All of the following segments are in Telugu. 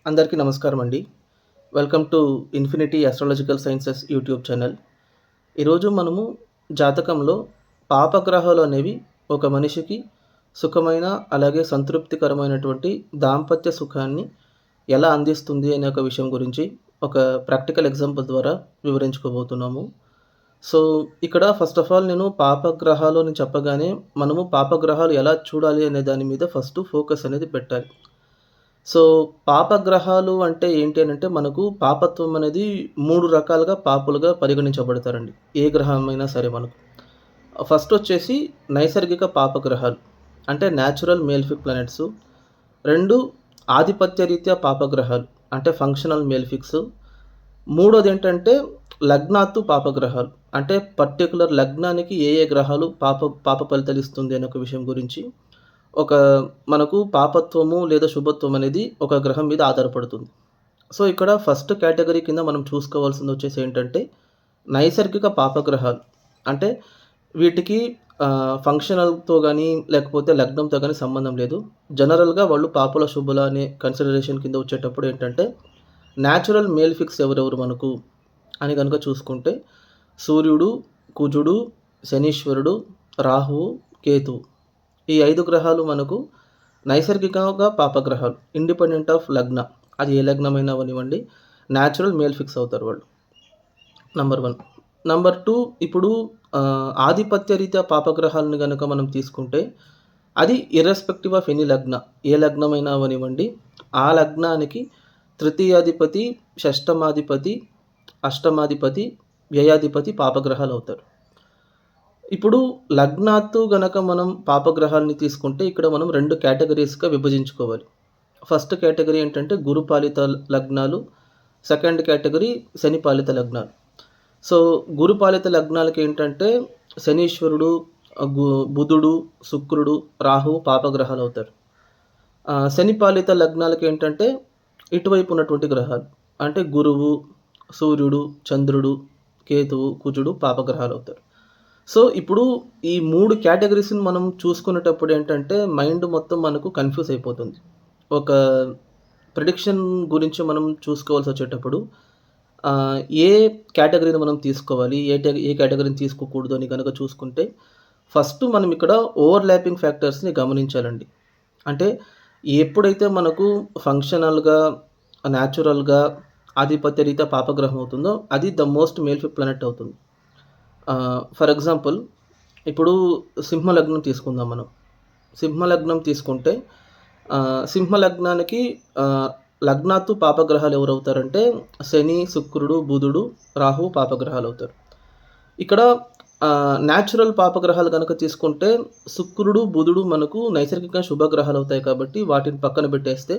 అందరికీ నమస్కారం అండి. Welcome to infinity astrological sciences YouTube channel. ఈరోజు మనము జాతకంలో పాపగ్రహాలు అనేవి ఒక మనిషికి సుఖమైన, అలాగే సంతృప్తికరమైనటువంటి దాంపత్య సుఖాన్ని ఎలా అందిస్తుంది అనే ఒక విషయం గురించి ఒక ప్రాక్టికల్ ఎగ్జాంపుల్ ద్వారా వివరించుకోబోతున్నాము. సో, ఇక్కడ ఫస్ట్ ఆఫ్ ఆల్ నేను పాపగ్రహాలు అని చెప్పగానే మనము పాపగ్రహాలు ఎలా చూడాలి అనే దాని మీద ఫస్ట్ ఫోకస్ అనేది పెట్టాలి. సో, పాపగ్రహాలు అంటే ఏంటి అనంటే, మనకు పాపత్వం అనేది 3 రకాలుగా పాపులుగా పరిగణించబడతారండి. ఏ గ్రహమైనా సరే మనకు. ఫస్టొచ్చేసి నైసర్గిక పాపగ్రహాలు. అంటే న్యాచురల్ మేల్ఫిక్ ప్లానెట్సు. 2 ఆధిపత్య రీత్యా పాపగ్రహాలు. అంటే ఫంక్షనల్ మేల్ఫిక్సు. మూడోదేంటంటే లగ్నాత్తు పాపగ్రహాలు. అంటే పర్టిక్యులర్ లగ్నానికి ఏ ఏ గ్రహాలు పాప ఫలితాలిస్తుంది అనే ఒక విషయం గురించి ఒక మనకు పాపత్వము లేదా శుభత్వం అనేది ఒక గ్రహం మీద ఆధారపడుతుంది. సో, ఇక్కడ ఫస్ట్ కేటగరీ కింద మనం చూసుకోవాల్సిందొచ్చేసి ఏంటంటే, నైసర్గిక పాపగ్రహాలు. అంటే వీటికి ఫంక్షనల్‌తో గానీ, లేకపోతే లగ్నంతో గానీ సంబంధం లేదు. జనరల్‌గా వాళ్ళు పాపుల, శుభుల అనే కన్సిడరేషన్ కింద వచ్చేటప్పుడు ఏంటంటే, న్యాచురల్ మేల్ ఫిక్స్ ఎవరెవరు మనకు అని గనుక చూసుకుంటే, సూర్యుడు, కుజుడు, శనీశ్వరుడు, రాహువు, కేతువు. ఈ 5 గ్రహాలు మనకు నైసర్గికంగా పాపగ్రహాలు. ఇండిపెండెంట్ ఆఫ్ లగ్న. అది ఏ లగ్నమైనా అవ్వనివ్వండి. న్యాచురల్ మేల్ ఫిక్స్ అవుతారు వాళ్ళు. నంబర్ 1. నంబర్ 2 ఇప్పుడు ఆధిపత్య రీత్యా పాపగ్రహాలను గనక మనం తీసుకుంటే, అది ఇర్రెస్పెక్టివ్ ఆఫ్ ఎనీ లగ్న. ఏ లగ్నమైనా అవ్వనివ్వండి. ఆ లగ్నానికి తృతీయాధిపతి, షష్టమాధిపతి, అష్టమాధిపతి, వ్యయాధిపతి పాపగ్రహాలవుతారు. ఇప్పుడు లగ్నాత్తు గనక మనం పాపగ్రహాల్ని తీసుకుంటే ఇక్కడ మనం 2 కేటగరీస్‌గా విభజించుకోవాలి. ఫస్ట్ కేటగరీ ఏంటంటే గురుపాలిత లగ్నాలు. సెకండ్ కేటగరీ శనిపాలిత లగ్నాలు. సో, గురుపాలిత లగ్నాలకేంటంటే శనీశ్వరుడు, ఆహ్, గు బుధుడు, శుక్రుడు, రాహువు పాపగ్రహాలవుతారు. శనిపాలిత లగ్నాలకేంటంటే ఇటువైపు ఉన్నటువంటి గ్రహాలు. అంటే గురువు, సూర్యుడు, చంద్రుడు, కేతువు, కుజుడు పాపగ్రహాలవుతారు. సో, ఇప్పుడు ఈ 3 కేటగరీస్‌ని మనం చూసుకునేటప్పుడు ఏంటంటే, మైండ్ మొత్తం మనకు కన్‌ఫ్యూజ్ అయిపోతుంది. ఒక ప్రిడిక్షన్ గురించి మనం చూసుకోవాల్సొచ్చేటప్పుడు ఏ కేటగరీని మనం తీసుకోవాలి, ఏ కేటగరీని తీసుకోకూడదు అని గనక చూసుకుంటే, ఫస్ట్ మనం ఇక్కడ ఓవర్‌లాపింగ్ ఫ్యాక్టర్స్‌ని గమనించాలండి. అంటే ఎప్పుడైతే మనకు ఫంక్షనల్‌గా, న్యాచురల్‌గా, ఆధిపత్య రీత్యా పాపగ్రహం అవుతుందో, అది ద మోస్ట్ మేల్ఫిక్ ప్లానెట్ అవుతుంది. ఫర్ ఎగ్జాంపుల్ ఇప్పుడు సింహలగ్నం తీసుకుందాం మనం. సింహలగ్నం తీసుకుంటే సింహలగ్నానికి లగ్నాత్తు పాపగ్రహాలు ఎవరవుతారంటే శని, శుక్రుడు, బుధుడు, రాహువు పాపగ్రహాలవుతారు. ఇక్కడ న్యాచురల్ పాపగ్రహాలు గనక తీసుకుంటే శుక్రుడు, బుధుడు మనకు నైసర్గికంగా శుభగ్రహాలవుతాయి కాబట్టి వాటిని పక్కన పెట్టేస్తే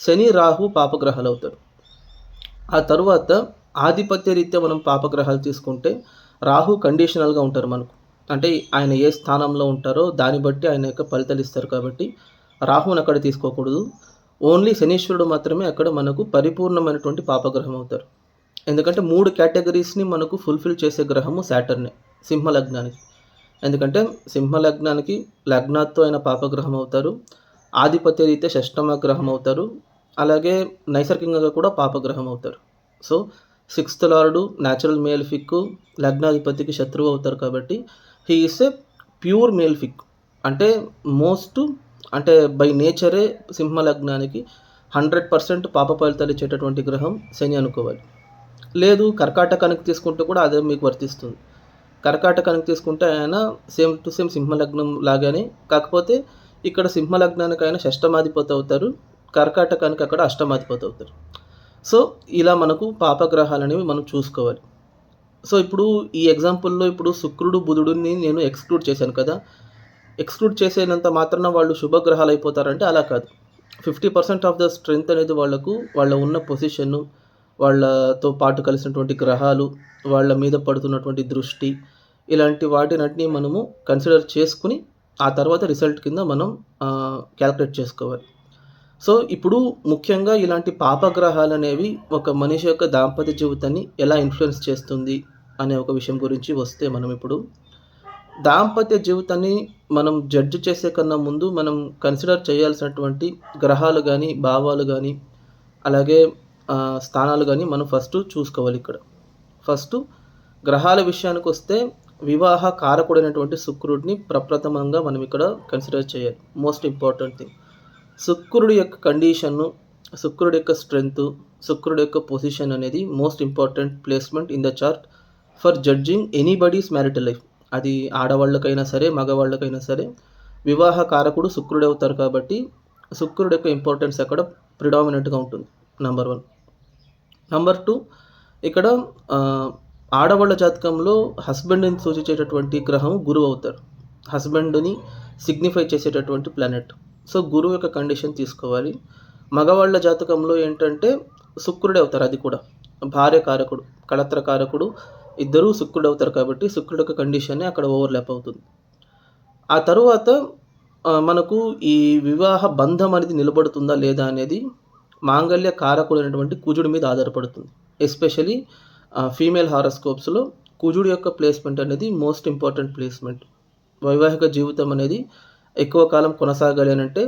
శని, రాహు పాపగ్రహాలవుతారు. ఆ తరువాత ఆధిపత్య రీత్యా మనం పాపగ్రహాలు తీసుకుంటే రాహు కండిషనల్‌గా ఉంటారు మనకు. అంటే ఆయన ఏ స్థానంలో ఉంటారో దాన్ని బట్టి ఆయన యొక్క ఫలితాలిస్తారు కాబట్టి రాహువుని అక్కడ తీసుకోకూడదు. ఓన్లీ శనీశ్వరుడు మాత్రమే అక్కడ మనకు పరిపూర్ణమైనటువంటి పాపగ్రహం అవుతారు. ఎందుకంటే 3 కేటగరీస్‌ని మనకు ఫుల్‌ఫిల్ చేసే గ్రహము సాటర్నే సింహ లగ్నానికి. ఎందుకంటే సింహ లగ్నానికి లగ్నాత్తో ఆయన పాపగ్రహం అవుతారు. ఆధిపత్య రీత్యా షష్టమ గ్రహం అవుతారు. అలాగే నైసర్గికంగా కూడా పాపగ్రహం అవుతారు. సో, సిక్స్త్ లార్డు న్యాచురల్ మేల్ఫిక్ లగ్నాధిపతికి శత్రువు అవుతారు కాబట్టి హీ ఈస్ ఎ ప్యూర్ మేల్ఫిక్. అంటే మోస్ట్ అంటే బై నేచరే సింహ లగ్నానికి 100% పాప ఫలితాలు ఇచ్చేటటువంటి గ్రహం శని అనుకోవాలి. లేదు కర్కాటకానికి తీసుకుంటే కూడా అదే మీకు వర్తిస్తుంది. కర్కాటకానికి తీసుకుంటే ఆయన సేమ్ టు సేమ్ సింహ లగ్నం లాగానే, కాకపోతే ఇక్కడ సింహ లగ్నానికి ఆయన షష్టమాధిపతి అవుతారు. కర్కాటకానికి అక్కడ అష్టమాధిపతి అవుతారు. సో, ఇలా మనకు పాపగ్రహాలనేవి మనం చూసుకోవాలి. సో, ఇప్పుడు ఈ ఎగ్జాంపుల్‌లో ఇప్పుడు శుక్రుడు, బుధుడిని నేను ఎక్స్‌క్లూడ్ చేశాను కదా! ఎక్స్‌క్లూడ్ చేసేనంత మాత్రాన వాళ్ళు శుభగ్రహాలయిపోతారంటే అలా కాదు. 50% ఆఫ్ ద స్ట్రెంత్ అనేది వాళ్ళకు వాళ్ళ ఉన్న పొజిషను, వాళ్ళతో పాటు కలిసినటువంటి గ్రహాలు, వాళ్ళ మీద పడుతున్నటువంటి దృష్టి, ఇలాంటి వాటినన్నిటిని మనము కన్సిడర్ చేసుకొని, ఆ తర్వాత రిజల్ట్ కింద మనం కాలిక్యులేట్ చేసుకోవాలి. సో, ఇప్పుడు ముఖ్యంగా ఇలాంటి పాపగ్రహాలనేవి ఒక మనిషి యొక్క దాంపత్య జీవితాన్ని ఎలా ఇన్‌ఫ్లూయెన్స్ చేస్తుంది అనే ఒక విషయం గురించి వస్తే మనం ఇప్పుడు, దాంపత్య జీవితాన్ని మనం జడ్జ్ చేసే కన్నా ముందు మనం కన్సిడర్ చేయాల్సినటువంటి గ్రహాలు గానీ, భావాలు గానీ అలాగే స్థానాలు గానీ మనం ఫస్ట్ చూసుకోవాలి ఇక్కడ. ఫస్టు గ్రహాల విషయానికొస్తే వివాహ కారకుడైనటువంటి శుక్రుడిని ప్రప్రథమంగా మనం ఇక్కడ కన్సిడర్ చేయాలి. Most important thing. శుక్రుడి యొక్క కండిషను, శుక్రుడి యొక్క స్ట్రెంగ్తు, శుక్రుడి యొక్క పొజిషన్ అనేది most important placement in the chart for judging anybody's marital life. అది ఆడవాళ్ళకైనా సరే, మగవాళ్ళకైనా సరే వివాహ కారకుడు శుక్రుడే అవుతారు కాబట్టి శుక్రుడి యొక్క ఇంపార్టెన్స్ అక్కడ ప్రిడామినెంట్‌గా ఉంటుంది. నంబర్ 1. నంబర్ 2 ఇక్కడ ఆడవాళ్ళ జాతకంలో హస్బెండ్‌ని సూచించేటటువంటి గ్రహం గురువు అవుతారు. హస్బెండ్‌ని సిగ్నిఫై చేసేటటువంటి ప్లానెట్. సో, గురువు యొక్క కండిషన్ తీసుకోవాలి. మగవాళ్ళ జాతకంలో ఏంటంటే శుక్రుడే అవుతారు, అది కూడా. భార్య కారకుడు, కళత్ర కారకుడు ఇద్దరూ శుక్రుడు అవుతారు కాబట్టి శుక్రుడి యొక్క కండిషనే అక్కడ ఓవర్‌లాప్ అవుతుంది. ఆ తరువాత మనకు ఈ వివాహ బంధం అనేది నిలబడుతుందా లేదా అనేది మాంగళ్య కారకుడైనటువంటి కుజుడి మీద ఆధారపడుతుంది. ఎస్పెషల్లీ ఫీమేల్ హారోస్కోప్స్‌లో కుజుడి యొక్క ప్లేస్‌మెంట్ అనేది మోస్ట్ ఇంపార్టెంట్ ప్లేస్‌మెంట్. వైవాహిక జీవితం అనేది ఎక్కువ కాలం కొనసాగాలి అనంటే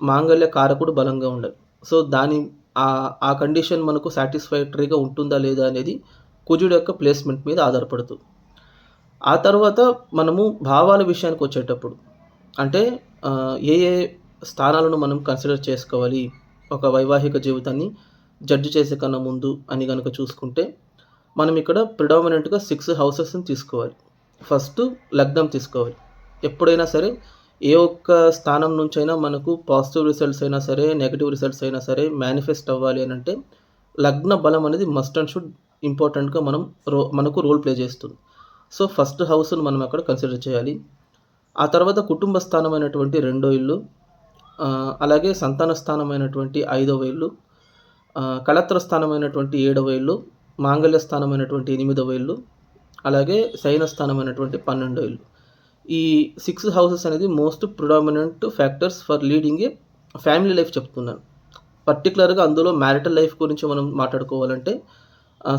మాంగళ్య కారకుడు బలంగా ఉండాలి. సో, ఆ కండిషన్ మనకు సాటిస్ఫాక్టరీగా ఉంటుందా లేదా అనేది కుజుడి యొక్క ప్లేస్‌మెంట్ మీద ఆధారపడుతుంది. ఆ తర్వాత మనము భావాల విషయానికొచ్చేటప్పుడు అంటే ఏ స్థానాలను మనం కన్సిడర్ చేసుకోవాలి ఒక వైవాహిక జీవితాన్ని జడ్జ్ చేసే కన్నా ముందు అని గనక చూసుకుంటే, మనం ఇక్కడ ప్రిడామినెంట్‌గా 6 హౌసెస్‌ని తీసుకోవాలి. ఫస్టు లగ్నం తీసుకోవాలి. ఎప్పుడైనా సరే ఏ ఒక్క స్థానం నుంచైనా మనకు పాజిటివ్ రిజల్ట్స్ అయినా సరే, నెగెటివ్ రిజల్ట్స్ అయినా సరే మేనిఫెస్ట్ అవ్వాలి అనంటే లగ్న బలం అనేది మస్ట్ అండ్ షుడ్ ఇంపార్టెంట్‌గా మనకు రోల్ ప్లే చేస్తుంది. సో, ఫస్ట్ హౌస్‌ని మనం అక్కడ కన్సిడర్ చేయాలి. ఆ తర్వాత కుటుంబ స్థానమైనటువంటి రెండో ఇల్లు, అలాగే సంతాన స్థానమైనటువంటి ఐదవ ఇల్లు, కళత్ర స్థానమైనటువంటి ఏడవ ఇల్లు, మాంగళ్య స్థానమైనటువంటి ఎనిమిదవ ఇల్లు, అలాగే శయన స్థానమైనటువంటి 12వ ఇల్లు. ఈ 6 హౌసెస్ అనేది most predominant factors for leading a family life చెప్తున్నాను. పర్టిక్యులర్‌గా అందులో మ్యారిటల్ లైఫ్ గురించి మనం మాట్లాడుకోవాలంటే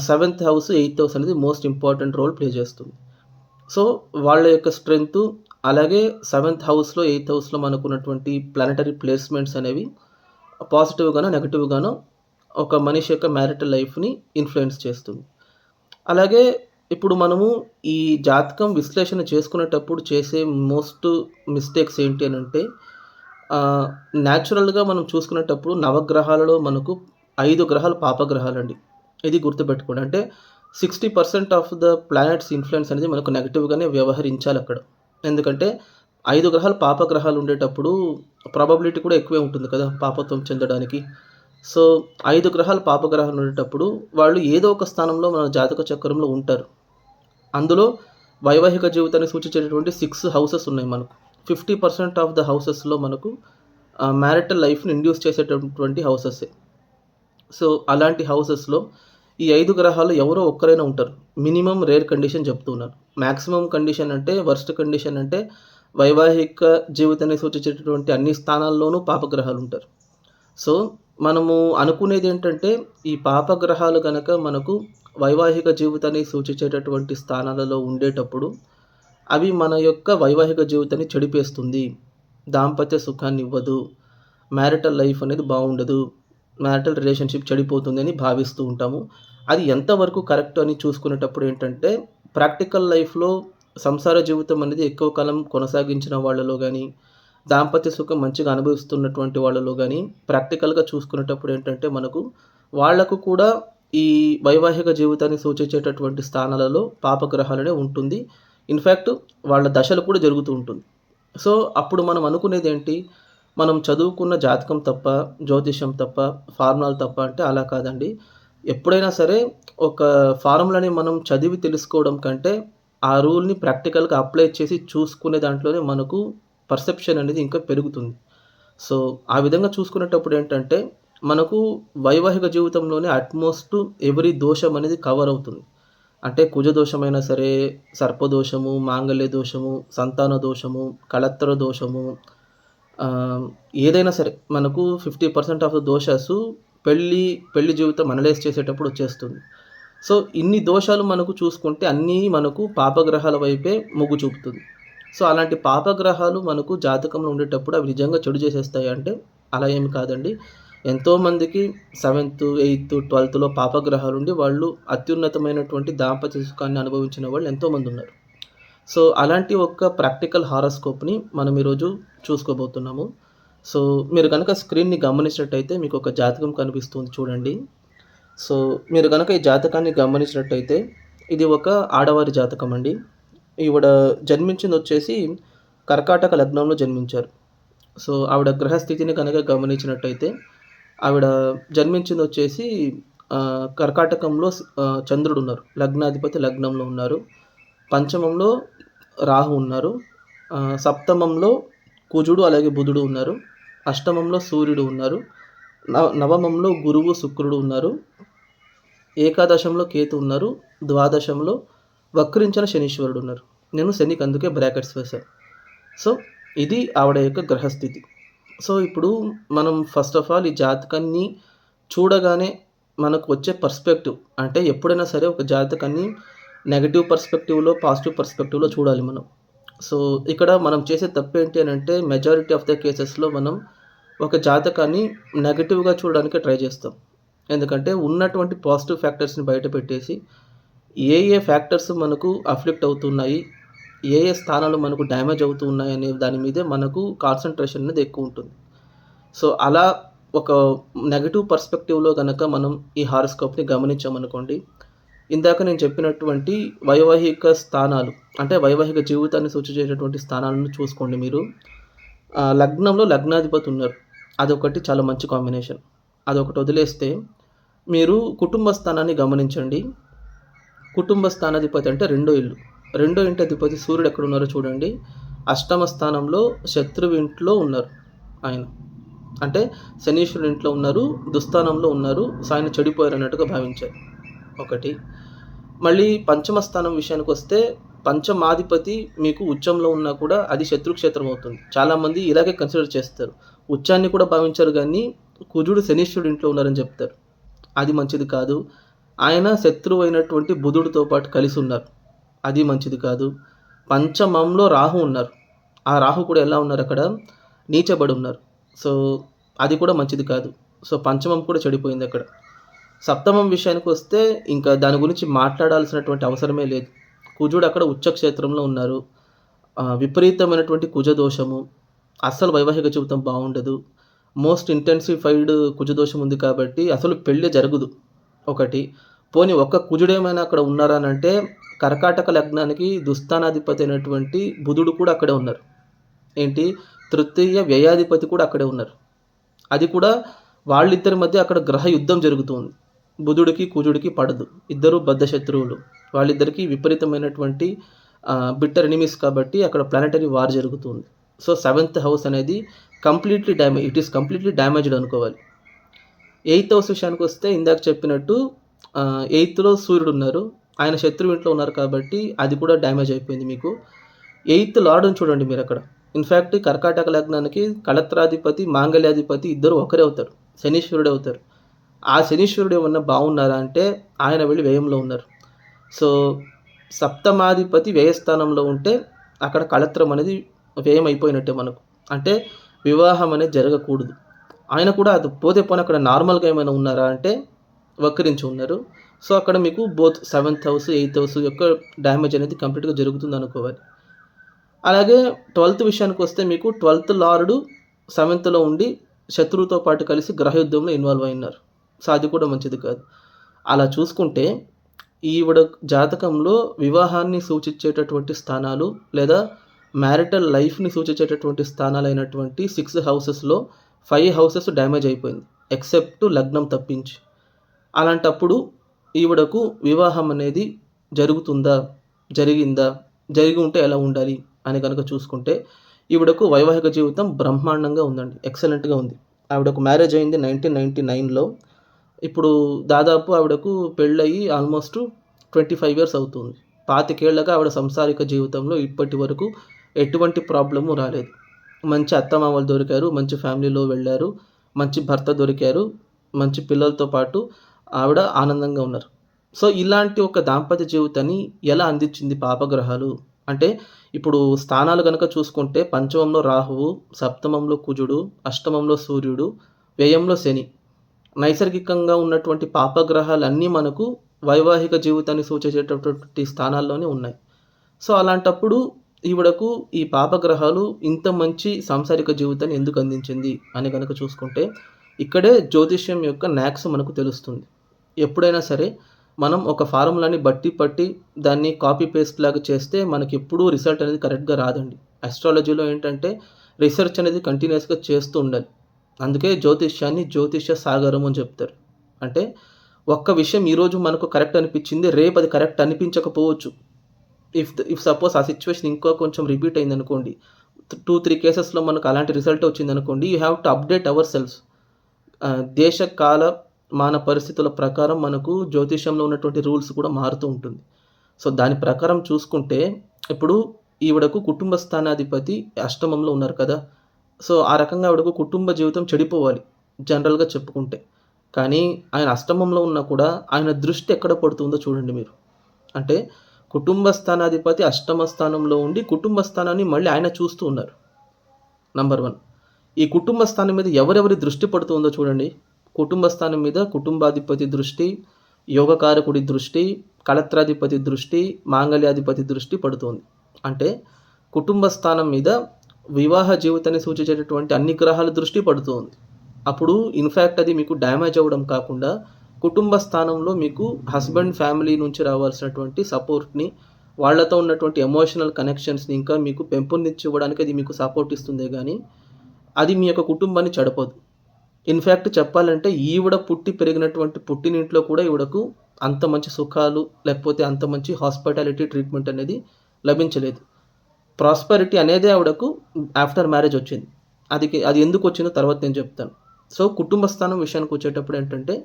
7th హౌస్, 8th హౌస్ అనేది మోస్ట్ ఇంపార్టెంట్ రోల్ ప్లే చేస్తుంది. సో, వాళ్ళ యొక్క స్ట్రెంగ్తు అలాగే 7th హౌస్‌లో, 8th హౌస్‌లో మనకున్నటువంటి ప్లానెటరీ ప్లేస్‌మెంట్స్ అనేవి పాజిటివ్‌గానో, నెగెటివ్‌గానో ఒక మనిషి యొక్క మ్యారిటల్ లైఫ్‌ని ఇన్‌ఫ్లుయెన్స్ చేస్తుంది. అలాగే ఇప్పుడు మనము ఈ జాతకం విశ్లేషణ చేసుకునేటప్పుడు చేసే మోస్ట్ మిస్టేక్స్ ఏంటి అనంటే న్యాచురల్‌గా మనం చూసుకునేటప్పుడు నవగ్రహాలలో మనకు 5 గ్రహాలు పాపగ్రహాలండి. ఇది గుర్తుపెట్టుకోండి. అంటే 60% ఆఫ్ ద ప్లానెట్స్ ఇన్‌ఫ్లుయెన్స్ అనేది మనకు నెగెటివ్‌గానే వ్యవహరించాలక్కడ. ఎందుకంటే 5 గ్రహాలు పాపగ్రహాలు ఉండేటప్పుడు ప్రాబబిలిటీ కూడా ఎక్కువే ఉంటుంది కదా పాపత్వం చెందడానికి. సో, 5 గ్రహాలు పాపగ్రహాలు ఉండేటప్పుడు వాళ్ళు ఏదో ఒక స్థానంలో మన జాతక చక్రంలో ఉంటారు. అందులో వైవాహిక జీవితాన్ని సూచించేటటువంటి 6 హౌసెస్ ఉన్నాయి మనకు. 50% ఆఫ్ ద హౌసెస్‌లో మనకు మ్యారిటల్ లైఫ్‌ని ఇండ్యూస్ చేసేటటువంటి హౌసెసే. సో, అలాంటి హౌసెస్‌లో ఈ 5 గ్రహాలు ఎవరో ఒక్కరైనా ఉంటారు. మినిమమ్ రేర్ కండిషన్ చెప్తున్నాను. మాక్సిమం కండిషన్ అంటే వర్స్ట్ కండిషన్ అంటే వైవాహిక జీవితాన్ని సూచించేటటువంటి అన్ని స్థానాల్లోనూ పాపగ్రహాలుంటారు. సో, మనము అనుకునేదేంటంటే ఈ పాపగ్రహాలు గనక మనకు వైవాహిక జీవితాన్ని సూచించేటటువంటి స్థానాలలో ఉండేటప్పుడు అవి మన యొక్క వైవాహిక జీవితాన్ని చెడిపేస్తుంది. దాంపత్య సుఖాన్నివ్వదు. మ్యారిటల్ లైఫ్ అనేది బావుండదు. మ్యారిటల్ రిలేషన్‌షిప్ చెడిపోతుందని భావిస్తూ ఉంటాము. అది ఎంతవరకు కరెక్ట్ అని చూసుకునేటప్పుడు ఏంటంటే, ప్రాక్టికల్ లైఫ్‌లో సంసార జీవితం అనేది ఎక్కువ కాలం కొనసాగించిన వాళ్ళలో గానీ, దాంపత్య సుఖం మంచిగా అనుభవిస్తున్నటువంటి వాళ్ళలో గానీ, ప్రాక్టికల్‌గా చూసుకునేటప్పుడు ఏంటంటే మనకు వాళ్ళకు కూడా ఈ వైవాహిక జీవితాన్ని సూచించేటటువంటి స్థానాలలో పాపగ్రహాలనే ఉంటుంది. ఇన్‌ఫాక్ట్ వాళ్ళ దశలు కూడా జరుగుతూ ఉంటుంది. సో, అప్పుడు మనం అనుకునేదేంటి? మనం చదువుకున్న జాతకం తప్ప, జ్యోతిష్యం తప్ప, ఫార్ములాలు తప్ప అంటే అలా కాదండి. ఎప్పుడైనా సరే ఒక ఫార్ములాని మనం చదివి తెలుసుకోవడం కంటే, ఆ రూల్‌ని ప్రాక్టికల్‌గా అప్లై చేసి చూసుకునే దాంట్లోనే మనకు పర్సెప్షన్ అనేది ఇంకా పెరుగుతుంది. సో, ఆ విధంగా చూసుకునేటప్పుడు ఏంటంటే, మనకు వైవాహిక జీవితంలోనే అట్‌మోస్ట్ ఎవ్రి దోషం అనేది కవర్ అవుతుంది. అంటే కుజ దోషమైనా సరే, సర్పదోషము, మాంగళ్య దోషము, సంతాన దోషము, కళత్ర దోషము, ఏదైనా సరే మనకు 50% ఆఫ్ ద దోషాసు పెళ్లి జీవితం అనలైజ్ చేసేటప్పుడు వచ్చేస్తుంది. సో, ఇన్ని దోషాలు మనకు చూసుకుంటే అన్నీ మనకు పాపగ్రహాల వైపే మొగ్గు చూపుతుంది. సో, అలాంటి పాపగ్రహాలు మనకు జాతకంలో ఉండేటప్పుడు అవి నిజంగా చెడు చేసేస్తాయా అంటే అలా ఏమి కాదండి. ఎంతోమందికి 7థ్, 8థ్, 12థ్‌లో పాపగ్రహాలుండి వాళ్ళు అత్యున్నతమైనటువంటి దాంపత్య సుఖాన్ని అనుభవించిన వాళ్ళు ఎంతోమందున్నారు. సో, అలాంటి ఒక ప్రాక్టికల్ హారోస్కోప్‌ని మనం ఈరోజు చూసుకోబోతున్నాము. సో, మీరు గనక స్క్రీన్‌ని గమనించినట్టయితే మీకొక జాతకం కనిపిస్తుంది చూడండి. సో, మీరు గనక ఈ జాతకాన్ని గమనించినట్టయితే ఇది ఒక ఆడవారి జాతకం అండి. ఈవిడ జన్మించిందొచ్చేసి కర్కాటక లగ్నంలో జన్మించారు. సో, ఆవిడ గ్రహస్థితిని కనుక గమనించినట్టయితే ఆవిడ జన్మించిందొచ్చేసి కర్కాటకంలో చంద్రుడున్నారు. లగ్నాధిపతి లగ్నంలో ఉన్నారు. పంచమంలో రాహు ఉన్నారు. సప్తమంలో కుజుడు అలాగే బుధుడు ఉన్నారు. అష్టమంలో సూర్యుడు ఉన్నారు. నవమంలో గురువు, శుక్రుడు ఉన్నారు. ఏకాదశంలో కేతు ఉన్నారు. ద్వాదశంలో వక్రించిన శనీశ్వరుడు ఉన్నారు. నేను శనికి అందుకే బ్రాకెట్స్ వేశాను. సో, ఇది ఆవిడ యొక్క గ్రహస్థితి. సో, ఇప్పుడు మనం ఫస్ట్ ఆఫ్ ఆల్ ఈ జాతకాన్ని చూడగానే మనకు వచ్చే పర్స్పెక్టివ్ అంటే ఎప్పుడైనా సరే ఒక జాతకాన్ని నెగెటివ్ పర్స్పెక్టివ్‌లో, పాజిటివ్ పర్స్పెక్టివ్‌లో చూడాలి మనం. సో, ఇక్కడ మనం చేసే తప్పేంటి అనంటే మెజారిటీ ఆఫ్ ద కేసెస్‌లో మనం ఒక జాతకాన్ని నెగెటివ్‌గా చూడడానికి ట్రై చేస్తాం. ఎందుకంటే ఉన్నటువంటి పాజిటివ్ ఫ్యాక్టర్స్‌ని బయట పెట్టేసి ఏ ఏ ఫ్యాక్టర్స్ మనకు అఫ్లిక్ట్ అవుతున్నాయి, ఏ ఏ స్థానాలు మనకు డ్యామేజ్ అవుతూ ఉన్నాయి అనే దాని మీదే మనకు కాన్సంట్రేషన్ అనేది ఎక్కువ ఉంటుంది. సో, అలా ఒక నెగెటివ్ పర్స్పెక్టివ్‌లో గనక మనం ఈ హారోస్కోప్‌ని గమనించామనుకోండి, ఇందాక నేను చెప్పినటువంటి వైవాహిక స్థానాలు అంటే వైవాహిక జీవితాన్ని సూచించేటటువంటి స్థానాలను చూసుకోండి మీరు. లగ్నంలో లగ్నాధిపతి ఉన్నారు. అదొకటి చాలా మంచి కాంబినేషన్. అదొకటి వదిలేస్తే మీరు కుటుంబ స్థానాన్ని గమనించండి. కుటుంబ స్థానాధిపతి అంటే రెండో ఇల్లు. రెండో ఇంటి అధిపతి సూర్యుడు ఎక్కడున్నారో చూడండి. అష్టమ స్థానంలో శత్రువు ఇంట్లో ఉన్నారు ఆయన. అంటే శనీశ్వరుడి ఇంట్లో ఉన్నారు, దుస్థానంలో ఉన్నారు. సో, ఆయన చెడిపోయారన్నట్టుగా భావించారు. ఒకటి. మళ్ళీ పంచమ స్థానం విషయానికొస్తే పంచమాధిపతి మీకు ఉచ్చంలో ఉన్నా కూడా అది శత్రుక్షేత్రం అవుతుంది. చాలామంది ఇలాగే కన్సిడర్ చేస్తారు. ఉచ్చాన్ని కూడా భావించరు గానీ కుజుడు శనీశ్వరుడి ఇంట్లో ఉన్నారని చెప్తారు. అది మంచిది కాదు. ఆయన శత్రువైనటువంటి బుధుడితో పాటు కలిసి ఉన్నారు. అది మంచిది కాదు. పంచమంలో రాహు ఉన్నారు. ఆ రాహు కూడా ఎలా ఉన్నారక్కడ? నీచబడి ఉన్నారు. సో, అది కూడా మంచిది కాదు. సో, పంచమం కూడా చెడిపోయిందక్కడ. సప్తమం విషయానికొస్తే ఇంకా దాని గురించి మాట్లాడాల్సినటువంటి అవసరమే లేదు. కుజుడు అక్కడ ఉచ్చ క్షేత్రంలో ఉన్నారు. విపరీతమైనటువంటి కుజదోషము. అస్సలు వైవాహిక జీవితం బావుండదు. మోస్ట్ ఇంటెన్సిఫైడ్ కుజదోషం ఉంది కాబట్టి అసలు పెళ్ళే జరగదు. ఒకటి. పోనీ ఒక్క కుజుడేమైనా అక్కడ ఉన్నారా అనంటే కర్కాటక లగ్నానికి దుస్థానాధిపతి అయినటువంటి బుధుడు కూడా అక్కడే ఉన్నారు. ఏంటి? తృతీయ వ్యయాధిపతి కూడా అక్కడే ఉన్నారు. అది కూడా వాళ్ళిద్దరి మధ్య అక్కడ గ్రహ యుద్ధం జరుగుతుంది. బుధుడికి, కుజుడికి పడదు. ఇద్దరు బద్ధ శత్రువులు. వాళ్ళిద్దరికీ విపరీతమైనటువంటి బిట్టర్ ఎనిమీస్ కాబట్టి అక్కడ ప్లానెటరీ వార్ జరుగుతుంది. సో, 7th హౌస్ అనేది ఇట్ ఈస్ కంప్లీట్‌లీ డ్యామేజ్డ్ అనుకోవాలి. 8th హౌస్ విషయానికొస్తే ఇందాక చెప్పినట్టు 8థ్‌లో సూర్యుడున్నారు. ఆయన శత్రువు ఇంట్లో ఉన్నారు కాబట్టి అది కూడా డ్యామేజ్ అయిపోయింది మీకు. 8th లార్డ్‌ని చూడండి మీరక్కడ. ఇన్‌ఫాక్ట్ కర్కాటక లగ్నానికి కళత్రాధిపతి, మాంగళ్యాధిపతి ఇద్దరు ఒకరే అవుతారు. శనీశ్వరుడే అవుతారు. ఆ శనీశ్వరుడు ఏమన్నా బాగున్నారా అంటే ఆయన వెళ్ళి వ్యయంలో ఉన్నారు. సో, సప్తమాధిపతి వ్యయస్థానంలో ఉంటే అక్కడ కళత్రం అనేది వ్యయం అయిపోయినట్టే మనకు. అంటే వివాహం అనేది జరగకూడదు. ఆయన కూడా అది పోతే పోనీ అక్కడ నార్మల్‌గా ఏమైనా ఉన్నారా అంటే వక్రించి ఉన్నారు. సో, అక్కడ మీకు both 7th house, 8th house యొక్క డ్యామేజ్ అనేది కంప్లీట్‌గా జరుగుతుందనుకోవాలి. అలాగే 12th విషయానికొస్తే మీకు 12th లార్డ్ 7థ్‌లో ఉండి శత్రువుతో పాటు కలిసి గ్రహయుద్ధంలో ఇన్వాల్వ్ అయినారు. సో, అది కూడా మంచిది కాదు. అలా చూసుకుంటే ఈవిడ జాతకంలో వివాహాన్ని సూచించేటటువంటి స్థానాలు లేదా మ్యారిటల్ లైఫ్‌ని సూచించేటటువంటి స్థానాలైనటువంటి 6 హౌసెస్‌లో 5 హౌసెస్ డ్యామేజ్ అయిపోయింది. ఎక్సెప్ట్ లగ్నం తప్పించి. అలాంటప్పుడు ఈవిడకు వివాహం అనేది జరుగుతుందా? జరిగిందా? జరిగి ఉంటే ఎలా ఉండాలి? అని గనక చూసుకుంటే ఈవిడకు వైవాహిక జీవితం బ్రహ్మాండంగా ఉందండి. ఎక్సలెంట్‌గా ఉంది. ఆవిడకు మ్యారేజ్ అయింది 1999లో. ఇప్పుడు దాదాపు ఆవిడకు పెళ్ళయ్యి ఆల్మోస్ట్ 25 ఇయర్స్ అవుతుంది. 25 ఏళ్లుగా ఆవిడ సంసారిక జీవితంలో ఇప్పటి వరకు ఎటువంటి ప్రాబ్లము రాలేదు. మంచి అత్తమామలు దొరికారు. మంచి ఫ్యామిలీలో వెళ్ళారు. మంచి భర్త దొరికారు. మంచి పిల్లలతో పాటు ఆవిడ ఆనందంగా ఉన్నారు. సో, ఇలాంటి ఒక దాంపత్య జీవితాన్ని ఎలా అందించింది పాపగ్రహాలు అంటే ఇప్పుడు స్థానాలు గనక చూసుకుంటే పంచమంలో రాహువు, సప్తమంలో కుజుడు, అష్టమంలో సూర్యుడు, వ్యయంలో శని. నైసర్గికంగా ఉన్నటువంటి పాపగ్రహాలన్నీ మనకు వైవాహిక జీవితాన్ని సూచించేటటువంటి స్థానాల్లోనే ఉన్నాయి. సో, అలాంటప్పుడు ఈవిడకు ఈ పాపగ్రహాలు ఇంత మంచి సాంసారిక జీవితాన్ని ఎందుకు అందించింది అని గనక చూసుకుంటే, ఇక్కడే జ్యోతిష్యం యొక్క న్యాక్స్ మనకు తెలుస్తుంది. ఎప్పుడైనా సరే మనం ఒక ఫార్ములాని బట్టి పట్టి దాన్ని కాపీ పేస్ట్ లాగా చేస్తే మనకెప్పుడూ రిజల్ట్ అనేది కరెక్ట్‌గా రాదండి. అస్ట్రాలజీలో ఏంటంటే రిసర్చ్ అనేది కంటిన్యూయస్‌గా చేస్తూ ఉండాలి. అందుకే జ్యోతిష్యాన్ని జ్యోతిష సాగరం అని చెప్తారు. అంటే ఒక్క విషయం ఈరోజు మనకు కరెక్ట్ అనిపించింది, రేపు అది కరెక్ట్ అనిపించకపోవచ్చు. ఇఫ్ సపోజ్ ఆ సిట్యుయేషన్ ఇంకో కొంచెం రిపీట్ అయిందనుకోండి, 2, 3 కేసెస్‌లో మనకు అలాంటి రిజల్ట్ వచ్చిందనుకోండి, you have to update our selves. దేశ, కాల, మాన పరిస్థితుల ప్రకారం మనకు జ్యోతిష్యంలో ఉన్నటువంటి రూల్స్ కూడా మారుతూ ఉంటుంది. సో, దాని ప్రకారం చూసుకుంటే ఇప్పుడు ఈవిడకు కుటుంబ స్థానాధిపతి అష్టమంలో ఉన్నారు కదా! సో, ఆ రకంగా ఆవిడకు కుటుంబ జీవితం చెడిపోవాలి జనరల్‌గా చెప్పుకుంటే. కానీ ఆయన అష్టమంలో ఉన్నా కూడా ఆయన దృష్టి ఎక్కడ పడుతుందో చూడండి మీరు. అంటే కుటుంబ స్థానాధిపతి అష్టమ స్థానంలో ఉండి కుటుంబ స్థానాన్ని మళ్ళీ ఆయన చూస్తూ ఉన్నారు. నంబర్ 1. ఈ కుటుంబ స్థానం మీద ఎవరెవరి దృష్టి పడుతుందో చూడండి. కుటుంబ స్థానం మీద కుటుంబాధిపతి దృష్టి, యోగకారకుడి దృష్టి, కళత్రాధిపతి దృష్టి, మాంగళ్యాధిపతి దృష్టి పడుతుంది. అంటే కుటుంబ స్థానం మీద వివాహ జీవితాన్ని సూచించేటటువంటి అన్ని గ్రహాల దృష్టి పడుతుంది. అప్పుడు ఇన్‌ఫాక్ట్ అది మీకు డ్యామేజ్ అవ్వడం కాకుండా కుటుంబ స్థానంలో మీకు హస్బెండ్ ఫ్యామిలీ నుంచి రావాల్సినటువంటి సపోర్ట్‌ని, వాళ్ళతో ఉన్నటువంటి ఎమోషనల్ కనెక్షన్స్‌ని ఇంకా మీకు పెంపొందించి ఇవ్వడానికి అది మీకు సపోర్ట్ ఇస్తుందే గానీ, అది మీ యొక్క కుటుంబాన్ని చెడపదు. ఇన్‌ఫాక్ట్ చెప్పాలంటే ఈవిడ పుట్టి పెరిగినటువంటి పుట్టినింట్లో కూడా ఈవిడకు అంత మంచి సుఖాలు, లేకపోతే అంత మంచి హాస్పిటాలిటీ ట్రీట్‌మెంట్ అనేది లభించలేదు. ప్రాస్పెరిటీ అనేదే ఆవిడకు ఆఫ్టర్ మ్యారేజ్ వచ్చింది. అది ఎందుకొచ్చిందో తర్వాత నేను చెప్తాను. సో, కుటుంబ స్థానం విషయానికొచ్చేటప్పుడు ఏంటంటే,